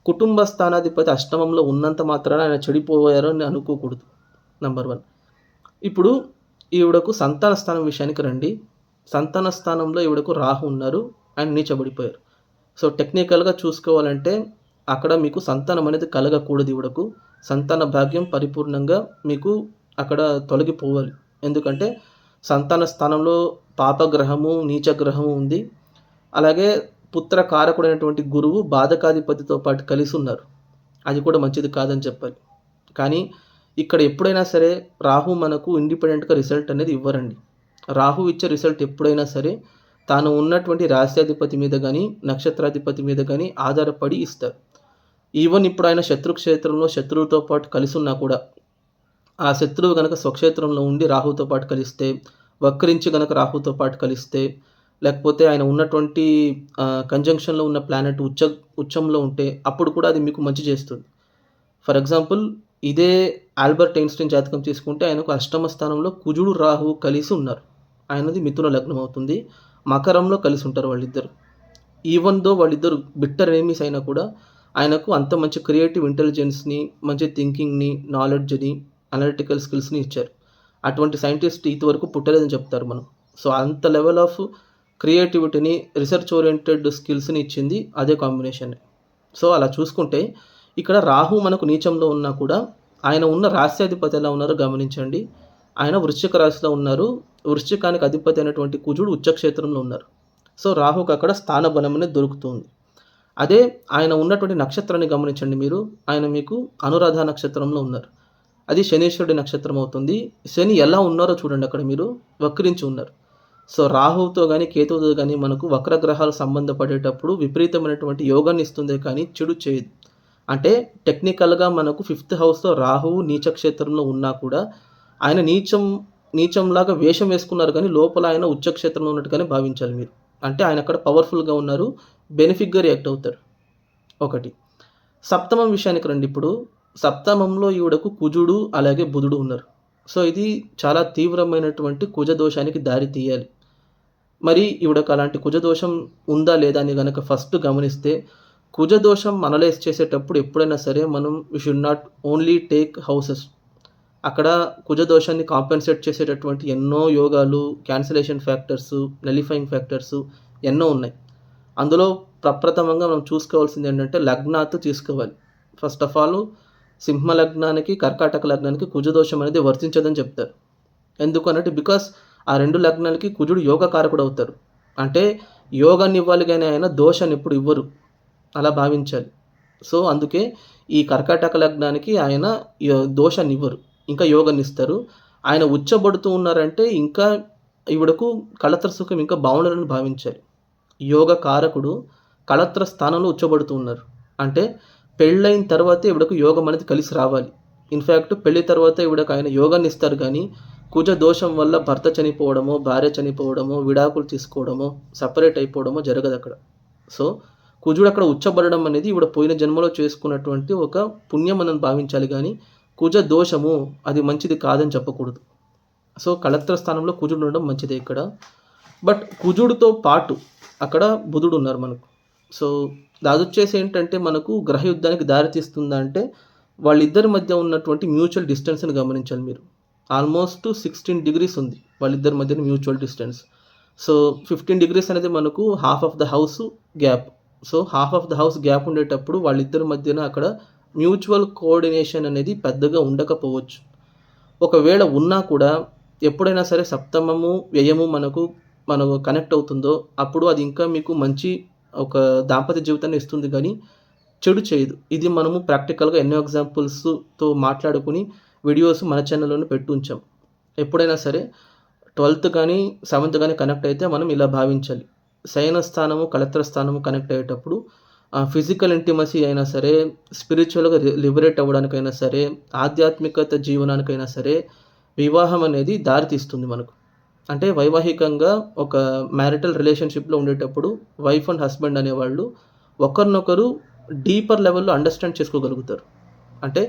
కుటుంబ స్థానాధిపతి అష్టమంలో ఉన్నంత మాత్రాన ఆయన చెడిపోయారు అని అనుకోకూడదు. నంబర్ 1. ఇప్పుడు ఈవిడకు సంతాన స్థానం విషయానికి రండి. సంతాన స్థానంలో ఈవిడకు రాహు ఉన్నారు. ఆయన నీచబడిపోయారు. సో, టెక్నికల్‌గా చూసుకోవాలంటే అక్కడ మీకు సంతానం అనేది కలగకూడదు ఈవిడకు. సంతాన భాగ్యం పరిపూర్ణంగా మీకు అక్కడ తొలగిపోవాలి. ఎందుకంటే సంతాన స్థానంలో పాపగ్రహము, నీచగ్రహము ఉంది. అలాగే పుత్ర కారకుడైనటువంటి గురువు బాధకాధిపతితో పాటు కలిసి ఉన్నారు. అది కూడా మంచిది కాదని చెప్పాలి. కానీ ఇక్కడ ఎప్పుడైనా సరే రాహు మనకు ఇండిపెండెంట్‌గా రిజల్ట్ అనేది ఇవ్వరండి. రాహు ఇచ్చే రిజల్ట్ ఎప్పుడైనా సరే తాను ఉన్నటువంటి రాశ్యాధిపతి మీద గానీ, నక్షత్రాధిపతి మీద గానీ ఆధారపడి ఇస్తారు. ఈవెన్ ఇప్పుడు ఆయన శత్రుక్షేత్రంలో శత్రువుతో పాటు కలిసున్నా కూడా, ఆ శత్రువు గనక స్వక్షేత్రంలో ఉండి రాహుతో పాటు కలిస్తే, వక్రించి గనక రాహుతో పాటు కలిస్తే, లేకపోతే ఆయన ఉన్నటువంటి కంజంక్షన్‌లో ఉన్న ప్లానెట్ ఉచ్చంలో ఉంటే, అప్పుడు కూడా అది మీకు మంచి చేస్తుంది. ఫర్ ఎగ్జాంపుల్ ఇదే ఆల్బర్ట్ ఐన్‌స్టీన్ జాతకం తీసుకుంటే ఆయనకు అష్టమ స్థానంలో కుజుడు, రాహువు కలిసి ఉన్నారు. ఆయనది మిథున లగ్నం అవుతుంది. మకరంలో కలిసి ఉంటారు వాళ్ళిద్దరు. ఈవెన్ దో వాళ్ళిద్దరు బిట్టర్ ఎనిమీస్ అయినా కూడా ఆయనకు అంత మంచి క్రియేటివ్ ఇంటెలిజెన్స్‌ని, మంచి థింకింగ్‌ని, నాలెడ్జ్‌ని, అనలిటికల్ స్కిల్స్‌ని ఇచ్చారు. అటువంటి సైంటిస్ట్ ఇంతవరకు పుట్టలేదని చెప్తారు మనం. సో, అంత లెవెల్ ఆఫ్ క్రియేటివిటీని, రిసర్చ్ ఓరియెంటెడ్ స్కిల్స్‌ని ఇచ్చింది అదే కాంబినేషనే. సో, అలా చూసుకుంటే ఇక్కడ రాహు మనకు నీచంలో ఉన్నా కూడా ఆయన ఉన్న రాశ్యాధిపతి ఎలా ఉన్నారో గమనించండి. ఆయన వృశ్చిక రాశిలో ఉన్నారు. వృశ్చికానికి అధిపతి అయినటువంటి కుజుడు ఉచ్చక్షేత్రంలో ఉన్నారు. సో, రాహుకు అక్కడ స్థాన బలం అనేది దొరుకుతుంది. అదే ఆయన ఉన్నటువంటి నక్షత్రాన్ని గమనించండి మీరు. ఆయన మీకు అనురాధ నక్షత్రంలో ఉన్నారు. అది శనీశ్వరుడి నక్షత్రం అవుతుంది. శని ఎలా ఉన్నారో చూడండి అక్కడ మీరు వక్రించి ఉన్నారు. సో, రాహువుతో గానీ, కేతువుతో గానీ మనకు వక్రగ్రహాలు సంబంధపడేటప్పుడు విపరీతమైనటువంటి యోగాన్ని ఇస్తుందే కానీ చెడు చేయదు. అంటే టెక్నికల్‌గా మనకు 5th హౌస్‌లో రాహువు నీచ క్షేత్రంలో ఉన్నా కూడా ఆయన నీచంలాగా వేషం వేసుకున్నారు కానీ లోపల ఆయన ఉచ్చక్షేత్రంలో ఉన్నట్టుగానే భావించాలి మీరు. అంటే ఆయన అక్కడ పవర్‌ఫుల్‌గా ఉన్నారు. బెనిఫిక్‌గా రియాక్ట్ అవుతారు. ఒకటి. సప్తమం విషయానికి రండి ఇప్పుడు. సప్తమంలో ఈవిడకు కుజుడు, అలాగే బుధుడు ఉన్నారు. సో, ఇది చాలా తీవ్రమైనటువంటి కుజదోషానికి దారి తీయాలి. మరి ఈవిడకు అలాంటి కుజదోషం ఉందా లేదా అని గనక ఫస్ట్ గమనిస్తే, కుజదోషం అనలైజ్ చేసేటప్పుడు ఎప్పుడైనా సరే మనం we should not only take houses. అక్కడ కుజదోషాన్ని కాంపెన్సేట్ చేసేటటువంటి ఎన్నో యోగాలు, క్యాన్సలేషన్ ఫ్యాక్టర్సు, నలిఫైయింగ్ ఫ్యాక్టర్సు ఎన్నో ఉన్నాయి. అందులో ప్రప్రథమంగా మనం చూసుకోవాల్సింది ఏంటంటే లగ్నాత్ తీసుకోవాలి. ఫస్ట్ ఆఫ్ ఆల్ సింహ లగ్నానికి, కర్కాటక లగ్నానికి కుజదోషం అనేది వర్తించదని చెప్తారు. ఎందుకు అనంటే బికాస్ ఆ 2 లగ్నాలకి కుజుడు యోగకారకుడు అవుతారు. అంటే యోగాన్ని ఇవ్వాలి గానీ ఆయన దోషాన్ని ఎప్పుడు ఇవ్వరు. అలా భావించాలి. సో, అందుకే ఈ కర్కాటక లగ్నానికి ఆయన దోషాన్ని ఇవ్వరు. ఇంకా యోగాన్నిస్తారు. ఆయన ఉచ్చబడుతూ ఉన్నారంటే ఇంకా ఈవిడకు కళత్ర సుఖం ఇంకా బావుండాలని భావించాలి. యోగ కారకుడు కళత్ర స్థానంలో ఉచ్చబడుతూ ఉన్నారు. అంటే పెళ్ళైన తర్వాతే ఈవిడకు యోగం అనేది కలిసి రావాలి. ఇన్‌ఫాక్ట్ పెళ్లి తర్వాత ఈవిడకు ఆయన యోగాన్ని ఇస్తారు గానీ, కుజ దోషం వల్ల భర్త చనిపోవడమో, భార్య చనిపోవడమో, విడాకులు తీసుకోవడమో, సెపరేట్ అయిపోవడమో జరగదక్కడ. సో, కుజుడు అక్కడ ఉచ్చబడడం అనేది ఈవిడ పోయిన జన్మలో చేసుకున్నటువంటి ఒక పుణ్యం అని భావించాలి గానీ, కుజ దోషము అది మంచిది కాదని చెప్పకూడదు. సో, కళత్ర స్థానంలో కుజుడు ఉండడం మంచిదే ఇక్కడ. బట్ కుజుడితో పాటు అక్కడ బుధుడున్నారు మనకు. సో, అదొచ్చేసి ఏంటంటే మనకు గ్రహ యుద్ధానికి దారి తీస్తుందా అంటే, వాళ్ళిద్దరి మధ్య ఉన్నటువంటి మ్యూచువల్ డిస్టెన్స్‌ని గమనించాలి మీరు. ఆల్మోస్ట్ 16 డిగ్రీస్ ఉంది వాళ్ళిద్దరి మధ్యన మ్యూచువల్ డిస్టెన్స్. సో, 15 డిగ్రీస్ అనేది మనకు half of the house gap. So, half of the house gap ఉండేటప్పుడు వాళ్ళిద్దరి మధ్యన అక్కడ మ్యూచువల్ కోఆర్డినేషన్ అనేది పెద్దగా ఉండకపోవచ్చు. ఒకవేళ ఉన్నా కూడా ఎప్పుడైనా సరే సప్తమము, వ్యయము మనకు కనెక్ట్ అవుతుందో అప్పుడు అది ఇంకా మీకు మంచి ఒక దాంపత్య జీవితాన్ని ఇస్తుంది గానీ, చెడు చేయదు. ఇది మనము ప్రాక్టికల్‌గా ఎన్నో ఎగ్జాంపుల్స్‌తో మాట్లాడుకొని వీడియోస్ మన ఛానల్‌లోనే పెట్టుంచాం. ఎప్పుడైనా సరే 12థ్ కానీ, 7థ్ కానీ కనెక్ట్ అయితే మనం ఇలా భావించాలి. శయన స్థానము, కళత్ర స్థానము కనెక్ట్ అయ్యేటప్పుడు ఫిజికల్ ఇంటిమసీ అయినా సరే, స్పిరిచువల్‌గా లిబరేట్ అవ్వడానికైనా సరే, ఆధ్యాత్మికత జీవనానికైనా సరే, వివాహం అనేది దారి తీస్తుంది మనకు. అంటే వైవాహికంగా ఒక మ్యారిటల్ రిలేషన్‌షిప్‌లో ఉండేటప్పుడు వైఫ్ అండ్ హస్బెండ్ అనేవాళ్ళు ఒకరినొకరు డీపర్ లెవెల్‌లో అండర్‌స్టాండ్ చేసుకోగలుగుతారు. అంటే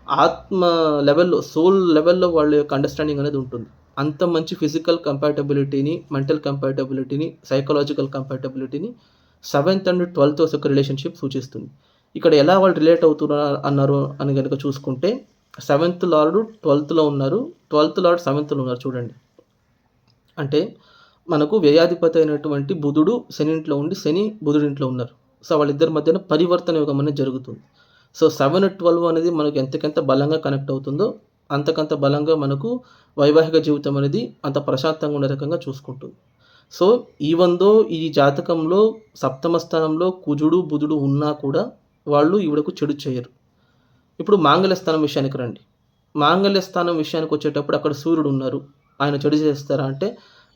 ఆత్మ లెవెల్‌లో, సోల్ లెవెల్‌లో వాళ్ళ యొక్క అండర్‌స్టాండింగ్ అనేది ఉంటుంది. అంత మంచి ఫిజికల్ కంపాటబిలిటీని, మెంటల్ కంపాటబిలిటీని, సైకలాజికల్ కంపాటబిలిటీని 7థ్ అండ్ 12థ్ యొక్క రిలేషన్‌షిప్ సూచిస్తుంది. ఇక్కడ ఎలా వాళ్ళు రిలేట్ అన్నారు అని గనుక చూసుకుంటే 7థ్ లార్డ్ 12థ్‌లో ఉన్నారు. 12థ్ లార్డ్ 7థ్‌లో ఉన్నారు చూడండి. అంటే మనకు వ్యయాధిపతి అయినటువంటి బుధుడు శని ఇంట్లో ఉండి, శని బుధుడింట్లో ఉన్నారు. సో, వాళ్ళిద్దరి మధ్యన పరివర్తన యోగం అనేది జరుగుతుంది. సో, 7, 12 అనేది మనకు ఎంతకెంత బలంగా కనెక్ట్ అవుతుందో, అంతకంత బలంగా మనకు వైవాహిక జీవితం అనేది అంత ప్రశాంతంగా ఉండే రకంగా చూసుకుంటుంది. సో, ఈవెన్ దో ఈ జాతకంలో సప్తమ స్థానంలో కుజుడు, బుధుడు ఉన్నా కూడా వాళ్ళు ఈవిడకు చెడు చేయరు. ఇప్పుడు మాంగళ్య స్థానం విషయానికి రండి. మాంగళ్య స్థానం విషయానికొచ్చేటప్పుడు అక్కడ సూర్యుడున్నారు. ఆయన చెడు చేస్తారా అంటే,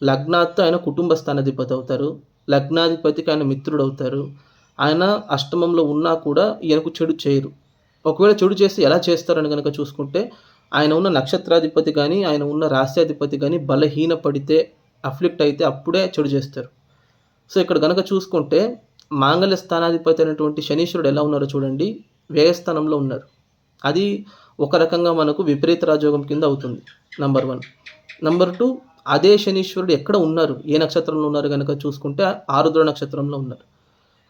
లగ్నాత్తు ఆయన కుటుంబ స్థానాధిపతి అవుతారు. లగ్నాధిపతికి ఆయన మిత్రుడవుతారు. ఆయన అష్టమంలో ఉన్నా కూడా ఈయనకు చెడు చేయరు. ఒకవేళ చెడు చేస్తే ఎలా చేస్తారని గనక చూసుకుంటే, ఆయన ఉన్న నక్షత్రాధిపతి గానీ, ఆయన ఉన్న రాశ్యాధిపతి గానీ బలహీనపడితే, అఫ్లిక్ట్ అయితే అప్పుడే చెడు చేస్తారు. సో, ఇక్కడ గనక చూసుకుంటే మాంగళ్య స్థానాధిపతి అయినటువంటి శనీశ్వరుడు ఎలా ఉన్నారో చూడండి. వ్యయస్థానంలో ఉన్నారు. అది ఒక రకంగా మనకు విపరీత రాజయోగం కింద అవుతుంది. నంబర్ 1. నంబర్ 2 అదే శనీశ్వరుడు ఎక్కడ ఉన్నారు? ఏ నక్షత్రంలో ఉన్నారు గనక చూసుకుంటే ఆరుద్ర నక్షత్రంలో ఉన్నారు.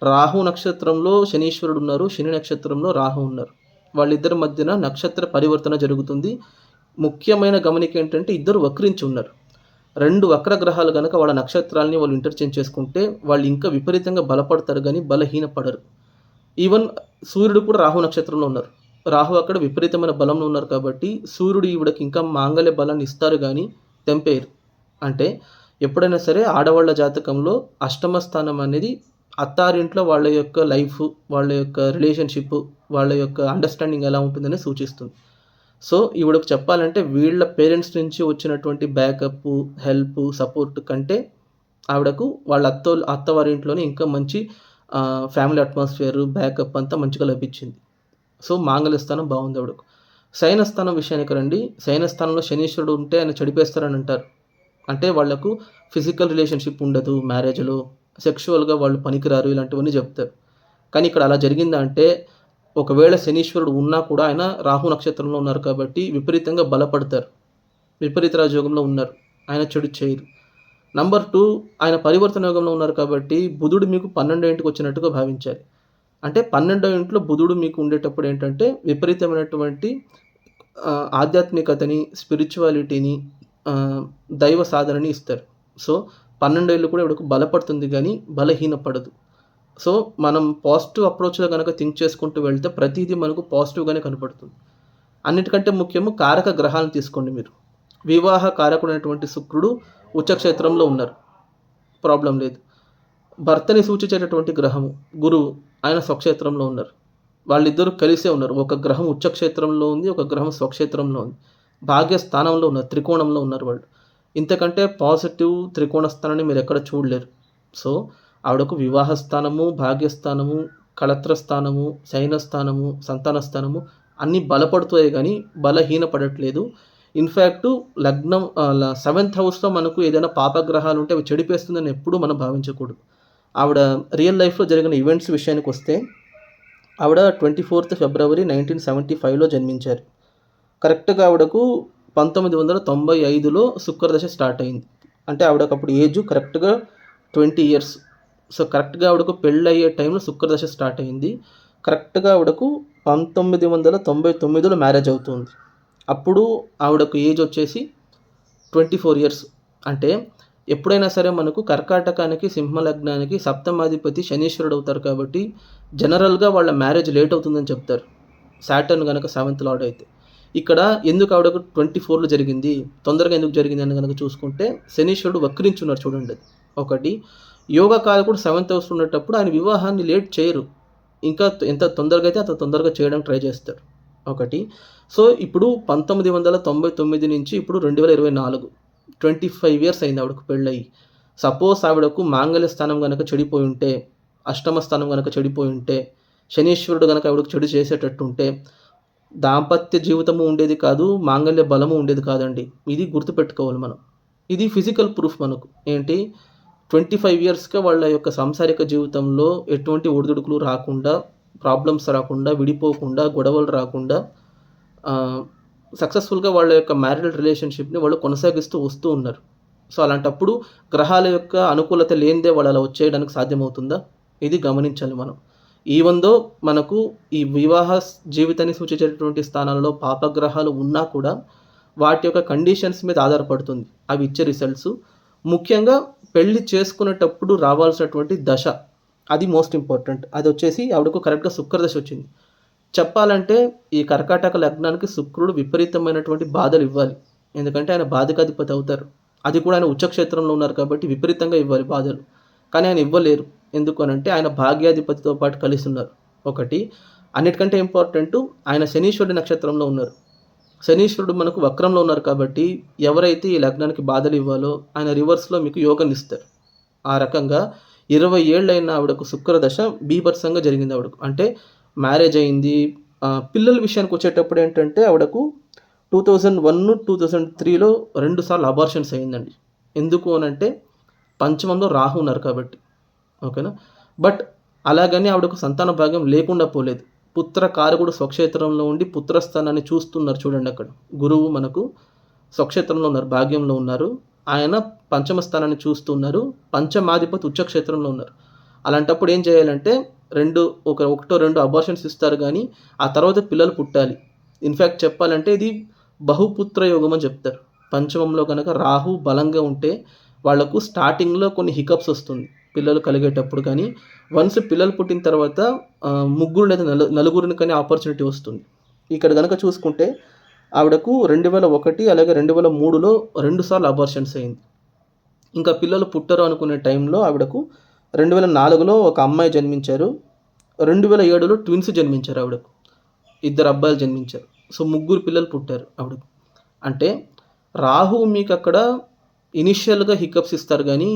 రాహు నక్షత్రంలో శనీశ్వరుడు ఉన్నారు. శని నక్షత్రంలో రాహు ఉన్నారు. వాళ్ళిద్దరి మధ్యన నక్షత్ర పరివర్తన జరుగుతుంది. ముఖ్యమైన గమనిక ఏంటంటే ఇద్దరు వక్రించి ఉన్నారు. 2 వక్ర గ్రహాలు గనక వాళ్ళ నక్షత్రాల్ని వాళ్ళు ఇంటర్చేంజ్ చేసుకుంటే వాళ్ళు ఇంకా విపరీతంగా బలపడతారు గానీ బలహీనపడరు. ఈవెన్ సూర్యుడు కూడా రాహు నక్షత్రంలో ఉన్నారు. రాహు అక్కడ విపరీతమైన బలంలో ఉన్నారు కాబట్టి సూర్యుడు ఈవిడకి ఇంకా మాంగళ్య బలాన్ని ఇస్తారు గానీ తెంపేయరు. అంటే ఎప్పుడైనా సరే ఆడవాళ్ళ జాతకంలో అష్టమ స్థానం అనేది అత్తారింట్లో వాళ్ళ యొక్క లైఫ్, వాళ్ళ యొక్క రిలేషన్‌షిప్, వాళ్ళ యొక్క అండర్‌స్టాండింగ్ ఎలా ఉంటుందని సూచిస్తుంది. సో, ఈవిడకు చెప్పాలంటే వీళ్ళ పేరెంట్స్ నుంచి వచ్చినటువంటి బ్యాకప్పు, హెల్పు, సపోర్ట్ కంటే ఆవిడకు వాళ్ళ అత్తవారింట్లోనే ఇంకా మంచి ఫ్యామిలీ అట్మాస్ఫియర్, బ్యాకప్ అంతా మంచిగా లభించింది. సో, మాంగళ్య స్థానం బావుంది ఆవిడకు. శయన స్థానం విషయానికి రండి. శయన స్థానంలో శనీశ్వరుడు ఉంటే ఆయన చెడిపేస్తారని అంటారు. అంటే వాళ్ళకు ఫిజికల్ రిలేషన్‌షిప్ ఉండదు మ్యారేజ్‌లో. సెక్సువల్‌గా వాళ్ళు పనికిరారు ఇలాంటివన్నీ చెప్తారు. కానీ ఇక్కడ అలా జరిగిందా అంటే ఒకవేళ శనీశ్వరుడు ఉన్నా కూడా ఆయన రాహు నక్షత్రంలో ఉన్నారు కాబట్టి విపరీతంగా బలపడతారు. విపరీత రాజయోగంలో ఉన్నారు. ఆయన చెడు చేయరు. నంబర్ 2 ఆయన పరివర్తన యోగంలో ఉన్నారు కాబట్టి బుధుడు మీకు 12వ ఇంటికి వచ్చినట్టుగా భావించాలి. అంటే 12వ ఇంట్లో బుధుడు మీకు ఉండేటప్పుడు ఏంటంటే విపరీతమైనటువంటి ఆధ్యాత్మికతని, స్పిరిచువాలిటీని, దైవ సాధనని ఇస్తారు. సో, 12 ఏళ్ళు కూడా ఈవిడకు బలపడుతుంది గానీ బలహీనపడదు. సో, మనం పాజిటివ్ అప్రోచ్‌లో గనక థింక్ చేసుకుంటూ వెళ్తే ప్రతీదీ మనకు పాజిటివ్‌గానే కనపడుతుంది. అన్నిటికంటే ముఖ్యము కారక గ్రహాలను తీసుకోండి మీరు. వివాహ కారకుడైనటువంటి శుక్రుడు ఉచ్చ క్షేత్రంలో ఉన్నారు. ప్రాబ్లమ్ లేదు. భర్తని సూచించేటటువంటి గ్రహము గురువు, ఆయన స్వక్షేత్రంలో ఉన్నారు. వాళ్ళిద్దరూ కలిసే ఉన్నారు. ఒక గ్రహం ఉచ్చక్షేత్రంలో ఉంది, ఒక గ్రహం స్వక్షేత్రంలో ఉంది. భాగ్యస్థానంలో ఉన్నారు, త్రికోణంలో ఉన్నారు వాళ్ళు. ఇంతకంటే పాజిటివ్ త్రికోణ స్థానాన్ని మీరెక్కడ చూడలేరు. సో, ఆవిడకు వివాహ స్థానము, భాగ్యస్థానము, కళత్ర స్థానము, శయన స్థానము, సంతాన స్థానము అన్నీ బలపడుతాయి గానీ బలహీనపడట్లేదు. ఇన్‌ఫాక్టు లగ్నం 7th హౌస్‌లో మనకు ఏదైనా పాపగ్రహాలుంటే అవి చెడిపేస్తుందని ఎప్పుడూ మనం భావించకూడదు. ఆవిడ రియల్ లైఫ్‌లో జరిగిన ఈవెంట్స్ విషయానికొస్తే ఆవిడ 24th ఫిబ్రవరి 1975లో జన్మించారు. కరెక్ట్‌గా ఆవిడకు 1995లో శుక్రదశ స్టార్ట్ అయింది. అంటే ఆవిడకప్పుడు ఏజు కరెక్ట్‌గా 20 ఇయర్స్. సో, కరెక్ట్‌గా ఆవిడకు పెళ్ళయ్యే టైంలో శుక్రదశ స్టార్ట్ అయింది. కరెక్ట్‌గా ఆవిడకు 1999లో మ్యారేజ్ అవుతుంది. అప్పుడు ఆవిడకు ఏజ్ వచ్చేసి 24 ఇయర్స్. అంటే ఎప్పుడైనా సరే మనకు కర్కాటకానికి, సింహలగ్నానికి సప్తమాధిపతి శనీశ్వరుడు అవుతారు కాబట్టి జనరల్‌గా వాళ్ళ మ్యారేజ్ లేట్ అవుతుందని చెప్తారు. సాటర్న్ గనక 7th లార్డ్ అయితే. ఇక్కడ ఎందుకు ఆవిడకు 24లో జరిగింది, తొందరగా ఎందుకు జరిగింది అని గనక చూసుకుంటే శనీశ్వరుడు వక్రించున్నారు చూడండి అది. ఒకటి యోగకారకుడు 7th హౌస్‌లో ఉండేటప్పుడు ఆయన వివాహాన్ని లేట్ చేయరు. ఇంకా ఎంత తొందరగా అయితే అంత తొందరగా చేయడానికి ట్రై చేస్తారు. ఒకటి. సో, ఇప్పుడు 1999 నుంచి ఇప్పుడు 2024 25 ఇయర్స్ అయింది ఆవిడకు పెళ్ళయ్యి. సపోజ్ ఆవిడకు మాంగళ్య స్థానం గనక చెడిపోయుంటే, అష్టమ స్థానం గనక చెడిపోయుంటే, శనీశ్వరుడు గనక ఆవిడకు చెడు చేసేటట్టుంటే, దాంపత్య జీవితము ఉండేది కాదు, మాంగళ్య బలము ఉండేది కాదండి. ఇది గుర్తుపెట్టుకోవాలి మనం. ఇది ఫిజికల్ ప్రూఫ్ మనకు. ఏంటి 25 ఇయర్స్‌గా వాళ్ళ యొక్క సాంసారిక జీవితంలో ఎటువంటి ఒడిదుడుకులు రాకుండా, ప్రాబ్లమ్స్ రాకుండా, విడిపోకుండా, గొడవలు రాకుండా సక్సెస్‌ఫుల్‌గా వాళ్ళ యొక్క మ్యారిటల్ రిలేషన్‌షిప్‌ని వాళ్ళు కొనసాగిస్తూ వస్తూ ఉన్నారు. సో, అలాంటప్పుడు గ్రహాల యొక్క అనుకూలత లేనిదే వాళ్ళు అలా వచ్చేయడానికి సాధ్యమవుతుందా? ఇది గమనించాలి మనం. ఈవెన్ దో మనకు ఈ వివాహ జీవితాన్ని సూచించేటటువంటి స్థానాల్లో పాపగ్రహాలు ఉన్నా కూడా వాటి యొక్క కండిషన్స్ మీద ఆధారపడుతుంది అవి ఇచ్చే రిజల్ట్స్. ముఖ్యంగా పెళ్లి చేసుకునేటప్పుడు రావాల్సినటువంటి దశ అది మోస్ట్ ఇంపార్టెంట్. అది వచ్చేసి ఆవిడకు కరెక్ట్‌గా శుక్రదశ వచ్చింది. చెప్పాలంటే ఈ కర్కాటక లగ్నానికి శుక్రుడు విపరీతమైనటువంటి బాధలు ఇవ్వాలి. ఎందుకంటే ఆయన బాధకాధిపతి అవుతారు. అది కూడా ఆయన ఉచ్చక్షేత్రంలో ఉన్నారు కాబట్టి విపరీతంగా ఇవ్వాలి బాధలు. కానీ ఆయన ఇవ్వలేరు. ఎందుకు అనంటే ఆయన భాగ్యాధిపతితో పాటు కలిసి ఉన్నారు. ఒకటి. అన్నిటికంటే ఇంపార్టెంటు ఆయన శనీశ్వరుడి నక్షత్రంలో ఉన్నారు. శనీశ్వరుడు మనకు వక్రంలో ఉన్నారు కాబట్టి ఎవరైతే ఈ లగ్నానికి బాధలు ఇవ్వాలో ఆయన రివర్స్‌లో మీకు యోగాన్నిస్తారు. ఆ రకంగా 20 ఏళ్లైన ఆవిడకు శుక్రదశ బీభత్సంగా జరిగింది ఆవిడకు. అంటే మ్యారేజ్ అయింది. పిల్లల విషయానికొచ్చేటప్పుడు ఏంటంటే ఆవిడకు 2001, 2003లో 2 సార్లు అబార్షన్స్ అయిందండి. ఎందుకు అనంటే పంచమంలో రాహు ఉన్నారు కాబట్టి. ఓకేనా. బట్ అలాగని ఆవిడకు సంతాన భాగ్యం లేకుండా పోలేదు. పుత్రకారకుడు స్వక్షేత్రంలో ఉండి పుత్రస్థానాన్ని చూస్తున్నారు చూడండి అక్కడ. గురువు మనకు స్వక్షేత్రంలో ఉన్నారు, భాగ్యంలో ఉన్నారు. ఆయన పంచమ స్థానాన్ని చూస్తున్నారు. పంచమాధిపతి ఉచ్చక్షేత్రంలో ఉన్నారు. అలాంటప్పుడు ఏం చేయాలంటే ఒకటో రెండో అబార్షన్స్ ఇస్తారు గానీ ఆ తర్వాత పిల్లలు పుట్టాలి. ఇన్‌ఫాక్ట్ చెప్పాలంటే ఇది బహుపుత్ర యోగం అని చెప్తారు. పంచమంలో గనక రాహు బలంగా ఉంటే వాళ్ళకు స్టార్టింగ్‌లో కొన్ని హికప్స్ వస్తుంది పిల్లలు కలిగేటప్పుడు. కానీ వన్స్ పిల్లలు పుట్టిన తర్వాత ముగ్గురు లేదా నలుగురిని కనే ఆపర్చునిటీ వస్తుంది. ఇక్కడ గనక చూసుకుంటే ఆవిడకు 2001 అలాగే 2003లో 2 సార్లు అబార్షన్స్ అయింది. ఇంకా పిల్లలు పుట్టరు అనుకునే టైంలో ఆవిడకు 2004లో ఒక అమ్మాయి జన్మించారు. 2007లో ట్విన్స్ జన్మించారు ఆవిడకు. ఇద్దరు అబ్బాయిలు జన్మించారు. సో, ముగ్గురు పిల్లలు పుట్టారు ఆవిడకు. అంటే రాహువు మీకక్కడ ఇనిషియల్‌గా హికప్స్ ఇస్తారు గానీ,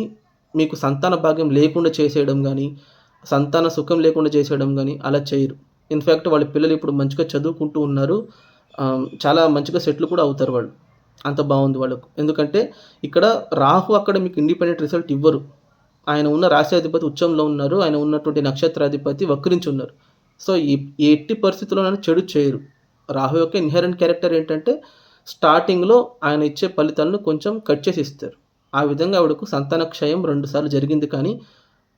మీకు సంతాన భాగ్యం లేకుండా చేసేయడం గానీ, సంతాన సుఖం లేకుండా చేసేయడం గానీ అలా చేయరు. ఇన్‌ఫాక్ట్ వాళ్ళ పిల్లలు ఇప్పుడు మంచిగా చదువుకుంటూ ఉన్నారు. చాలా మంచిగా సెటిల్ కూడా అవుతారు వాళ్ళు. అంత బావుంది వాళ్ళకు. ఎందుకంటే ఇక్కడ రాహు అక్కడ మీకు ఇండిపెండెంట్ రిజల్ట్ ఇవ్వరు. ఆయన ఉన్న రాశ్యాధిపతి ఉచ్చంలో ఉన్నారు. ఆయన ఉన్నటువంటి నక్షత్రాధిపతి వక్రించి ఉన్నారు. సో, ఎట్టి పరిస్థితుల్లోనైనా చెడు చేయరు. రాహు యొక్క ఇన్‌హెరెంట్ క్యారెక్టర్ ఏంటంటే స్టార్టింగ్‌లో ఆయన ఇచ్చే ఫలితాలను కొంచెం కట్ చేసి ఇస్తారు. ఆ విధంగా ఆవిడకు సంతాన క్షయం 2 సార్లు జరిగింది. కానీ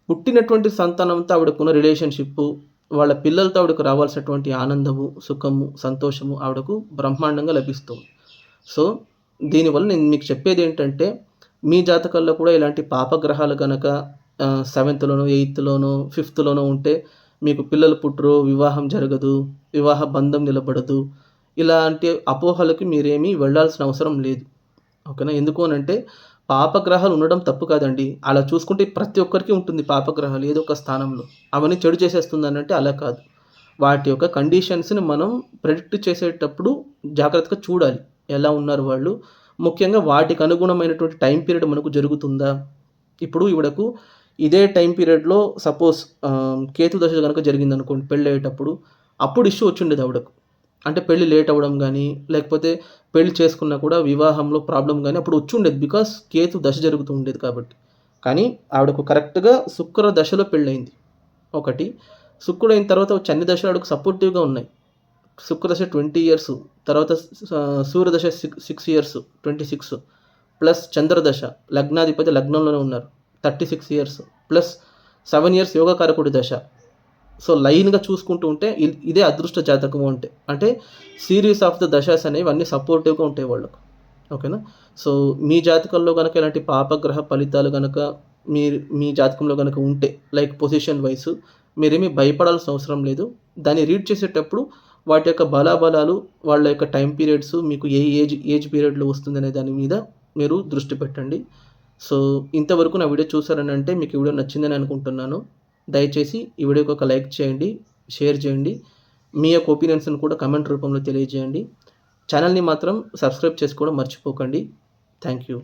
పుట్టినటువంటి సంతానంతో ఆవిడకున్న రిలేషన్‌షిప్పు, వాళ్ళ పిల్లలతో ఆవిడకు రావాల్సినటువంటి ఆనందము, సుఖము, సంతోషము ఆవిడకు బ్రహ్మాండంగా లభిస్తుంది. సో, దీనివల్ల నేను మీకు చెప్పేదేంటంటే మీ జాతకాల్లో కూడా ఇలాంటి పాపగ్రహాలు గనక 7థ్‌లోనో, 8థ్‌లోనో, 5థ్‌లోనో ఉంటే మీకు పిల్లలు పుట్టరు, వివాహం జరగదు, వివాహ బంధం నిలబడదు. ఇలాంటి అపోహలకి మీరేమీ వెళ్ళాల్సిన అవసరం లేదు. ఓకేనా. ఎందుకు అనంటే పాపగ్రహాలు ఉండడం తప్పు కాదండి. అలా చూసుకుంటే ప్రతి ఒక్కరికి ఉంటుంది పాపగ్రహాలు ఏదో ఒక స్థానంలో. అవన్నీ చెడు చేసేస్తుందనంటే అలా కాదు. వాటి యొక్క కండిషన్స్‌ని మనం ప్రెడిక్ట్ చేసేటప్పుడు జాగ్రత్తగా చూడాలి. ఎలా ఉన్నారు వాళ్ళు? ముఖ్యంగా వాటికి అనుగుణమైనటువంటి టైమ్ పీరియడ్ మనకు జరుగుతుందా? ఇప్పుడు ఈవిడకు ఇదే టైమ్ పీరియడ్‌లో సపోజ్ కేతు దశ గనక జరిగిందనుకోండి పెళ్ళయ్యేటప్పుడు, అప్పుడు ఇష్యూ వచ్చుండేది ఆవిడకు. అంటే పెళ్లి లేట్ అవ్వడం గానీ, లేకపోతే పెళ్లి చేసుకున్నా కూడా వివాహంలో ప్రాబ్లమ్ గానీ అప్పుడు వచ్చుండేది. బికాజ్ కేతు దశ జరుగుతూ ఉండేది కాబట్టి. కానీ ఆవిడకు కరెక్ట్‌గా శుక్ర దశలో పెళ్లయింది. ఒకటి. శుక్రుడయిన తర్వాత వచ్చే అన్ని దశలు ఆవిడకు సపోర్టివ్‌గా ఉన్నాయి. శుక్రదశ 20 ఇయర్స్, తర్వాత సూర్యదశ 6 ఇయర్స్ 26 ప్లస్ చంద్రదశ లగ్నాధిపతి లగ్నంలోనే ఉన్నారు 36 ఇయర్స్ ప్లస్ 7 ఇయర్స్ యోగకారకుడి దశ. సో, లైన్‌గా చూసుకుంటూ ఉంటే ఇదే అదృష్ట జాతకము అంటే. అంటే సీరీస్ ఆఫ్ ద దశాస్ అనేవి అన్నీ సపోర్టివ్‌గా ఉంటాయి వాళ్ళకు. ఓకేనా? సో, మీ జాతకంలో గనక ఇలాంటి పాపగ్రహ ఫలితాలు గనక మీ జాతకంలో గనక ఉంటే లైక్ పొజిషన్ వైస్ మీరేమీ భయపడాల్సిన అవసరం లేదు. దాన్ని రీడ్ చేసేటప్పుడు వాటి యొక్క బలాబలాలు, వాళ్ళ యొక్క టైమ్ పీరియడ్స్ మీకు ఏ ఏజ్ పీరియడ్‌లో వస్తుందనే దాని మీద మీరు దృష్టి పెట్టండి. సో, ఇంతవరకు నా వీడియో చూసారనంటే మీకు ఈ వీడియో నచ్చిందని అనుకుంటున్నాను. దయచేసి ఈ వీడియోకి ఒక లైక్ చేయండి, షేర్ చేయండి. మీ యొక్క ఒపీనియన్స్‌ని కూడా కామెంట్ రూపంలో తెలియజేయండి. ఛానల్‌ని మాత్రం సబ్స్క్రైబ్ చేసుకోవడం మర్చిపోకండి. Thank you.